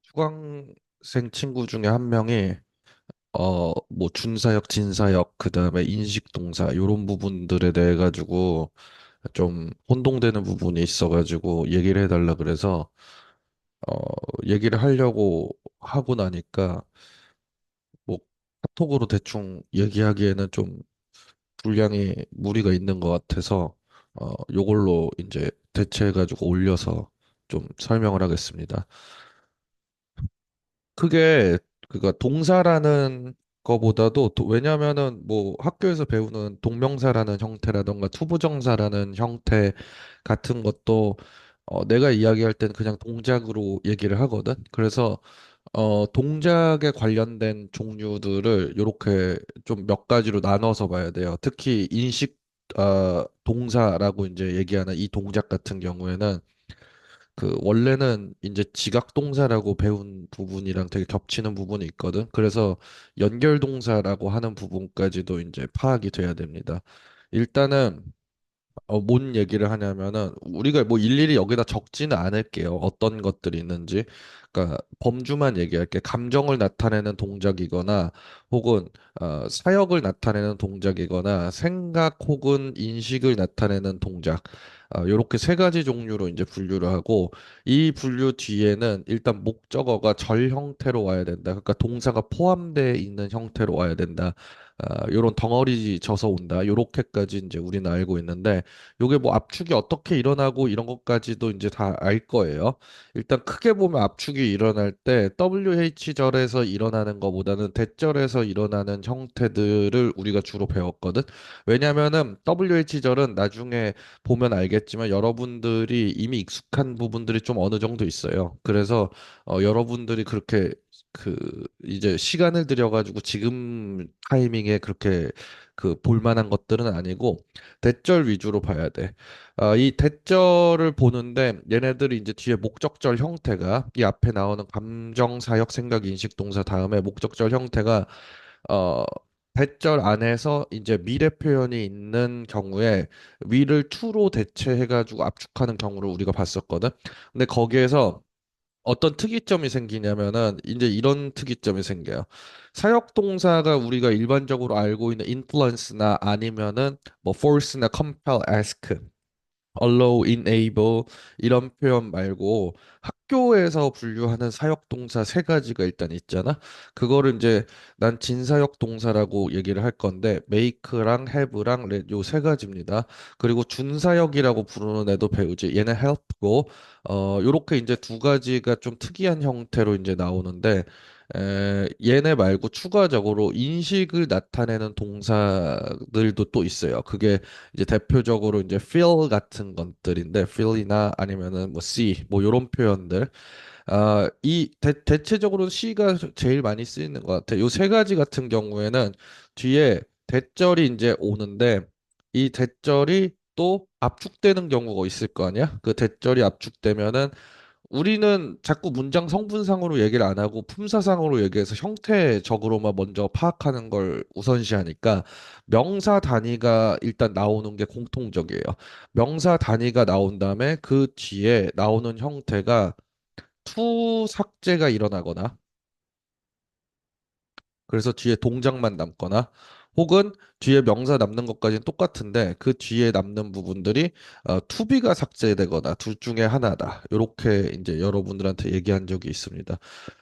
수강생 친구 중에 한 명이 뭐 준사역, 진사역, 그다음에 인식동사 요런 부분들에 대해 가지고 좀 혼동되는 부분이 있어가지고 얘기를 해달라 그래서 어 얘기를 하려고 하고 나니까 뭐 카톡으로 대충 얘기하기에는 좀 분량이 무리가 있는 것 같아서 요걸로 이제 대체해가지고 올려서 좀 설명을 하겠습니다. 그게 그니까 동사라는 거보다도 왜냐면은 뭐 학교에서 배우는 동명사라는 형태라던가 투부정사라는 형태 같은 것도 내가 이야기할 땐 그냥 동작으로 얘기를 하거든. 그래서 동작에 관련된 종류들을 요렇게 좀 몇 가지로 나눠서 봐야 돼요. 특히 인식 동사라고 이제 얘기하는 이 동작 같은 경우에는 그 원래는 이제 지각동사라고 배운 부분이랑 되게 겹치는 부분이 있거든. 그래서 연결동사라고 하는 부분까지도 이제 파악이 돼야 됩니다. 일단은 뭔 얘기를 하냐면은 우리가 뭐 일일이 여기다 적지는 않을게요. 어떤 것들이 있는지. 그러니까 범주만 얘기할게. 감정을 나타내는 동작이거나 혹은 사역을 나타내는 동작이거나 생각 혹은 인식을 나타내는 동작. 요렇게 세 가지 종류로 이제 분류를 하고 이 분류 뒤에는 일단 목적어가 절 형태로 와야 된다. 그러니까 동사가 포함되어 있는 형태로 와야 된다. 요런 덩어리 져서 온다. 요렇게까지 이제 우리는 알고 있는데 요게 뭐 압축이 어떻게 일어나고 이런 것까지도 이제 다 알 거예요. 일단 크게 보면 압축이 일어날 때 WH절에서 일어나는 것보다는 대절에서 일어나는 형태들을 우리가 주로 배웠거든. 왜냐면은 WH절은 나중에 보면 알겠지만 여러분들이 이미 익숙한 부분들이 좀 어느 정도 있어요. 그래서 여러분들이 그렇게 그 이제 시간을 들여가지고 지금 타이밍에 그렇게 그 볼만한 것들은 아니고 대절 위주로 봐야 돼. 이 대절을 보는데 얘네들이 이제 뒤에 목적절 형태가 이 앞에 나오는 감정, 사역, 생각, 인식, 동사 다음에 목적절 형태가 어 대절 안에서 이제 미래 표현이 있는 경우에 위를 to로 대체해가지고 압축하는 경우를 우리가 봤었거든. 근데 거기에서 어떤 특이점이 생기냐면은 이제 이런 특이점이 생겨요. 사역 동사가 우리가 일반적으로 알고 있는 influence나 아니면은 뭐 force나 compel, ask, allow, enable 이런 표현 말고 학교에서 분류하는 사역 동사 세 가지가 일단 있잖아. 그거를 이제 난 진사역 동사라고 얘기를 할 건데 make랑 have랑 let 요 세 가지입니다. 그리고 준사역이라고 부르는 애도 배우지. 얘는 help고 요렇게 이제 두 가지가 좀 특이한 형태로 이제 나오는데 얘네 말고 추가적으로 인식을 나타내는 동사들도 또 있어요. 그게 이제 대표적으로 이제 feel 같은 것들인데 feel이나 아니면은 뭐 see 뭐 요런 표현들 이 대체적으로 C가 제일 많이 쓰이는 것 같아. 요 세 가지 같은 경우에는 뒤에 대절이 이제 오는데 이 대절이 또 압축되는 경우가 있을 거 아니야? 그 대절이 압축되면은 우리는 자꾸 문장 성분상으로 얘기를 안 하고 품사상으로 얘기해서 형태적으로만 먼저 파악하는 걸 우선시하니까 명사 단위가 일단 나오는 게 공통적이에요. 명사 단위가 나온 다음에 그 뒤에 나오는 형태가 투 삭제가 일어나거나 그래서 뒤에 동작만 남거나 혹은 뒤에 명사 남는 것까지는 똑같은데 그 뒤에 남는 부분들이 투비가 삭제되거나 둘 중에 하나다. 이렇게 이제 여러분들한테 얘기한 적이 있습니다.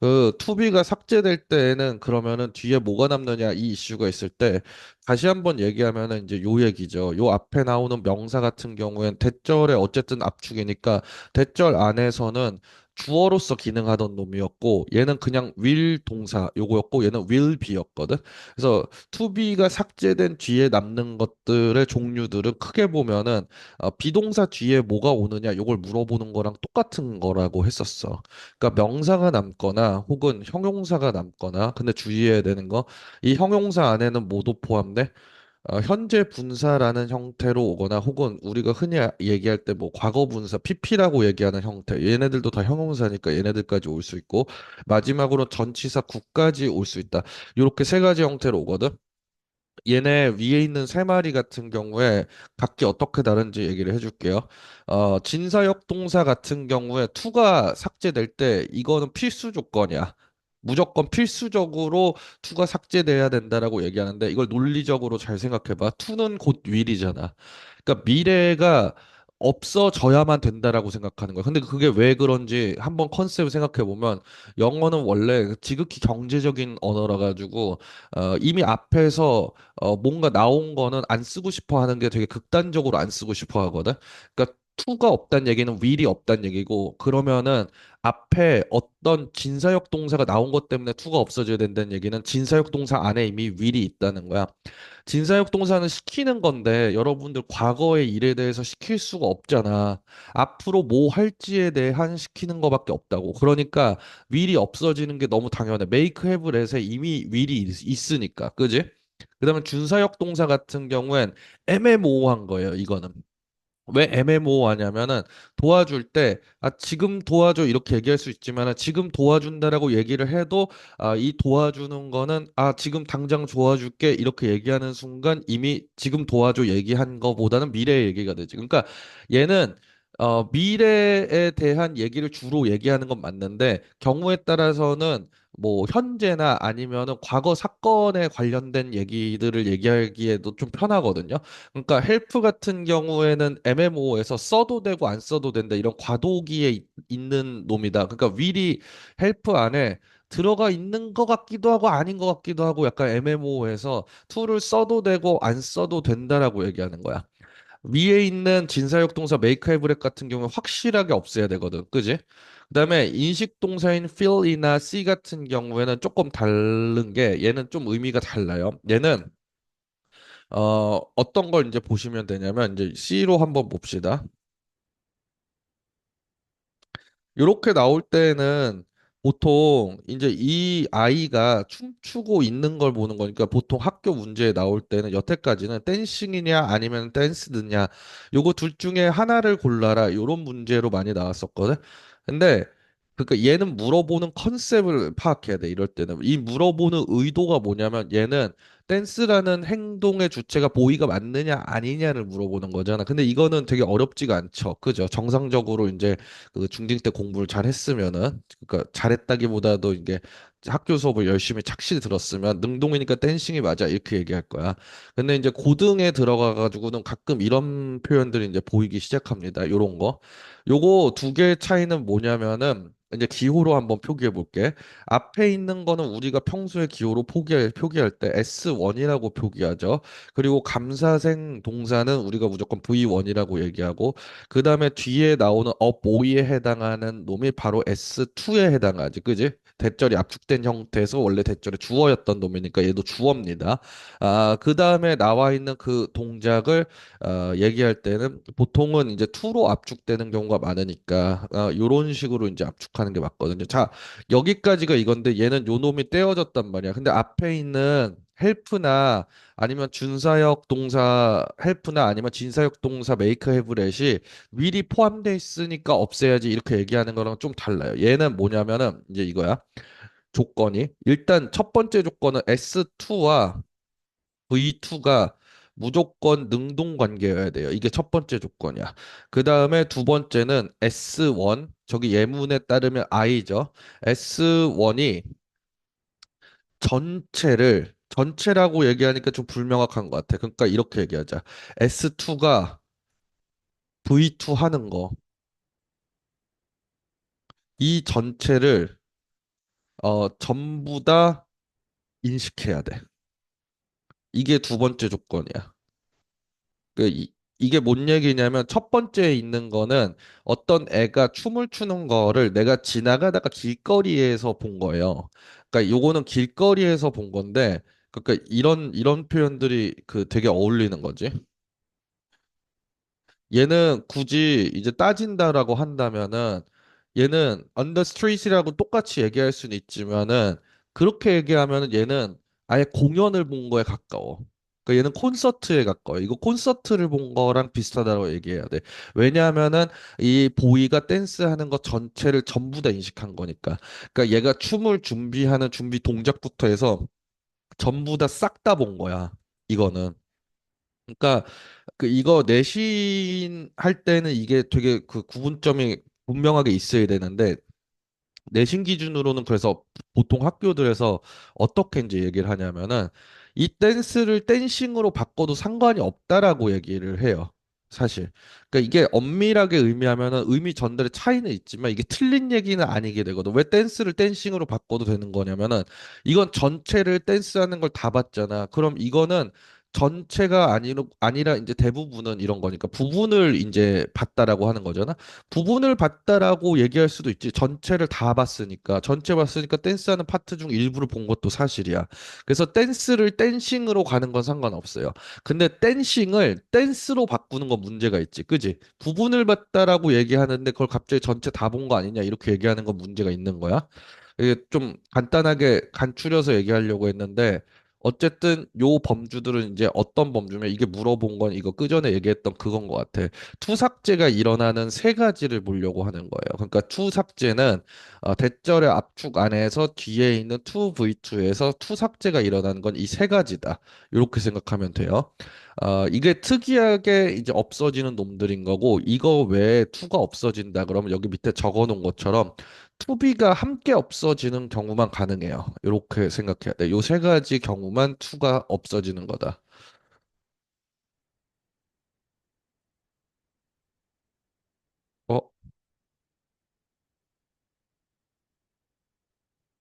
그 투비가 삭제될 때에는 그러면은 뒤에 뭐가 남느냐 이 이슈가 있을 때 다시 한번 얘기하면은 이제 요 얘기죠. 요 앞에 나오는 명사 같은 경우엔 대절에 어쨌든 압축이니까 대절 안에서는 주어로서 기능하던 놈이었고 얘는 그냥 will 동사 요거였고 얘는 will be였거든. 그래서 to be가 삭제된 뒤에 남는 것들의 종류들은 크게 보면은 비동사 뒤에 뭐가 오느냐 요걸 물어보는 거랑 똑같은 거라고 했었어. 그러니까 명사가 남거나 혹은 형용사가 남거나 근데 주의해야 되는 거 이 형용사 안에는 뭐도 포함돼? 현재 분사라는 형태로 오거나 혹은 우리가 흔히 얘기할 때 뭐 과거 분사 PP라고 얘기하는 형태 얘네들도 다 형용사니까 얘네들까지 올 수 있고 마지막으로 전치사 구까지 올 수 있다. 이렇게 세 가지 형태로 오거든. 얘네 위에 있는 세 마리 같은 경우에 각기 어떻게 다른지 얘기를 해줄게요. 진사역 동사 같은 경우에 투가 삭제될 때 이거는 필수 조건이야. 무조건 필수적으로 투가 삭제돼야 된다라고 얘기하는데 이걸 논리적으로 잘 생각해봐. 투는 곧 윌이잖아. 그러니까 미래가 없어져야만 된다라고 생각하는 거야. 근데 그게 왜 그런지 한번 컨셉을 생각해 보면 영어는 원래 지극히 경제적인 언어라 가지고 이미 앞에서 뭔가 나온 거는 안 쓰고 싶어 하는 게 되게 극단적으로 안 쓰고 싶어 하거든. 그러니까 to가 없다는 얘기는 will이 없다는 얘기고 그러면은 앞에 어떤 진사역 동사가 나온 것 때문에 to가 없어져야 된다는 얘기는 진사역 동사 안에 이미 will이 있다는 거야. 진사역 동사는 시키는 건데 여러분들 과거의 일에 대해서 시킬 수가 없잖아. 앞으로 뭐 할지에 대한 시키는 거밖에 없다고. 그러니까 will이 없어지는 게 너무 당연해. make, have, let에 이미 will이 있으니까. 그지? 그다음에 준사역 동사 같은 경우엔 애매모호한 거예요, 이거는. 왜 애매모호하냐면은 도와줄 때 지금 도와줘 이렇게 얘기할 수 있지만은 지금 도와준다라고 얘기를 해도 이 도와주는 거는 지금 당장 도와줄게 이렇게 얘기하는 순간 이미 지금 도와줘 얘기한 거보다는 미래 얘기가 되지. 그러니까 얘는 미래에 대한 얘기를 주로 얘기하는 건 맞는데 경우에 따라서는 뭐 현재나 아니면은 과거 사건에 관련된 얘기들을 얘기하기에도 좀 편하거든요. 그러니까 헬프 같은 경우에는 MMO에서 써도 되고 안 써도 된다 이런 과도기에 있는 놈이다. 그러니까 윌이 헬프 안에 들어가 있는 것 같기도 하고 아닌 것 같기도 하고 약간 MMO에서 툴을 써도 되고 안 써도 된다라고 얘기하는 거야. 위에 있는 진사역 동사 make have let 같은 경우는 확실하게 없애야 되거든. 그지? 그다음에 인식 동사인 feel이나 see 같은 경우에는 조금 다른 게 얘는 좀 의미가 달라요. 얘는 어떤 걸 이제 보시면 되냐면 이제 C로 한번 봅시다. 이렇게 나올 때는 보통 이제 이 아이가 춤추고 있는 걸 보는 거니까 보통 학교 문제에 나올 때는 여태까지는 댄싱이냐 아니면 댄스드냐 요거 둘 중에 하나를 골라라 요런 문제로 많이 나왔었거든. 근데 그러니까 얘는 물어보는 컨셉을 파악해야 돼 이럴 때는 이 물어보는 의도가 뭐냐면 얘는 댄스라는 행동의 주체가 보이가 맞느냐 아니냐를 물어보는 거잖아. 근데 이거는 되게 어렵지가 않죠. 그죠? 정상적으로 이제 그 중딩 때 공부를 잘 했으면은 그러니까 잘했다기보다도 이게 학교 수업을 열심히 착실히 들었으면 능동이니까 댄싱이 맞아 이렇게 얘기할 거야. 근데 이제 고등에 들어가 가지고는 가끔 이런 표현들이 이제 보이기 시작합니다. 요런 거. 요거 두 개의 차이는 뭐냐면은 이제 기호로 한번 표기해 볼게. 앞에 있는 거는 우리가 평소에 기호로 표기할 때 S1이라고 표기하죠. 그리고 감사생 동사는 우리가 무조건 V1이라고 얘기하고 그 다음에 뒤에 나오는 어보이에 해당하는 놈이 바로 S2에 해당하지. 그지? 대절이 압축된 형태에서 원래 대절의 주어였던 놈이니까 얘도 주어입니다. 그 다음에 나와 있는 그 동작을 얘기할 때는 보통은 이제 to로 압축되는 경우가 많으니까 요런 식으로 이제 압축하는 게 맞거든요. 자, 여기까지가 이건데 얘는 요 놈이 떼어졌단 말이야. 근데 앞에 있는 헬프나 아니면 준사역 동사 헬프나 아니면 진사역 동사 메이크 해브렛이 will이 포함돼 있으니까 없애야지 이렇게 얘기하는 거랑 좀 달라요. 얘는 뭐냐면은 이제 이거야. 조건이 일단 첫 번째 조건은 S2와 V2가 무조건 능동 관계여야 돼요. 이게 첫 번째 조건이야. 그 다음에 두 번째는 S1 저기 예문에 따르면 I죠. S1이 전체라고 얘기하니까 좀 불명확한 것 같아. 그러니까 이렇게 얘기하자. S2가 V2 하는 거, 이 전체를 전부 다 인식해야 돼. 이게 두 번째 조건이야. 이게 뭔 얘기냐면 첫 번째에 있는 거는 어떤 애가 춤을 추는 거를 내가 지나가다가 길거리에서 본 거예요. 그러니까 요거는 길거리에서 본 건데, 그러니까 이런 표현들이 그 되게 어울리는 거지. 얘는 굳이 이제 따진다라고 한다면은 얘는 on the street이라고 똑같이 얘기할 수는 있지만은 그렇게 얘기하면은 얘는 아예 공연을 본 거에 가까워. 그러니까 얘는 콘서트에 가까워. 이거 콘서트를 본 거랑 비슷하다고 얘기해야 돼. 왜냐하면은 이 보이가 댄스하는 것 전체를 전부 다 인식한 거니까. 그러니까 얘가 춤을 준비하는 준비 동작부터 해서 전부 다 싹 다 본 거야. 이거는. 그러니까 그 이거 내신 할 때는 이게 되게 그 구분점이 분명하게 있어야 되는데 내신 기준으로는 그래서 보통 학교들에서 어떻게 이제 얘기를 하냐면은 이 댄스를 댄싱으로 바꿔도 상관이 없다라고 얘기를 해요. 사실. 그러니까 이게 엄밀하게 의미하면은 의미 전달의 차이는 있지만 이게 틀린 얘기는 아니게 되거든. 왜 댄스를 댄싱으로 바꿔도 되는 거냐면은 이건 전체를 댄스하는 걸 다 봤잖아. 그럼 이거는 전체가 아니라 이제 대부분은 이런 거니까 부분을 이제 봤다라고 하는 거잖아. 부분을 봤다라고 얘기할 수도 있지. 전체를 다 봤으니까. 전체 봤으니까 댄스하는 파트 중 일부를 본 것도 사실이야. 그래서 댄스를 댄싱으로 가는 건 상관없어요. 근데 댄싱을 댄스로 바꾸는 건 문제가 있지. 그지? 부분을 봤다라고 얘기하는데 그걸 갑자기 전체 다 본 거 아니냐 이렇게 얘기하는 건 문제가 있는 거야. 이게 좀 간단하게 간추려서 얘기하려고 했는데 어쨌든 요 범주들은 이제 어떤 범주면 이게 물어본 건 이거 그전에 얘기했던 그건 것 같아. 투삭제가 일어나는 세 가지를 보려고 하는 거예요. 그러니까 투삭제는 대절의 압축 안에서 뒤에 있는 투V2에서 투삭제가 일어나는 건 이 세 가지다. 이렇게 생각하면 돼요. 이게 특이하게 이제 없어지는 놈들인 거고 이거 외에 투가 없어진다 그러면 여기 밑에 적어 놓은 것처럼 투비가 함께 없어지는 경우만 가능해요. 이렇게 생각해야 돼. 요 세 가지 경우만 투가 없어지는 거다.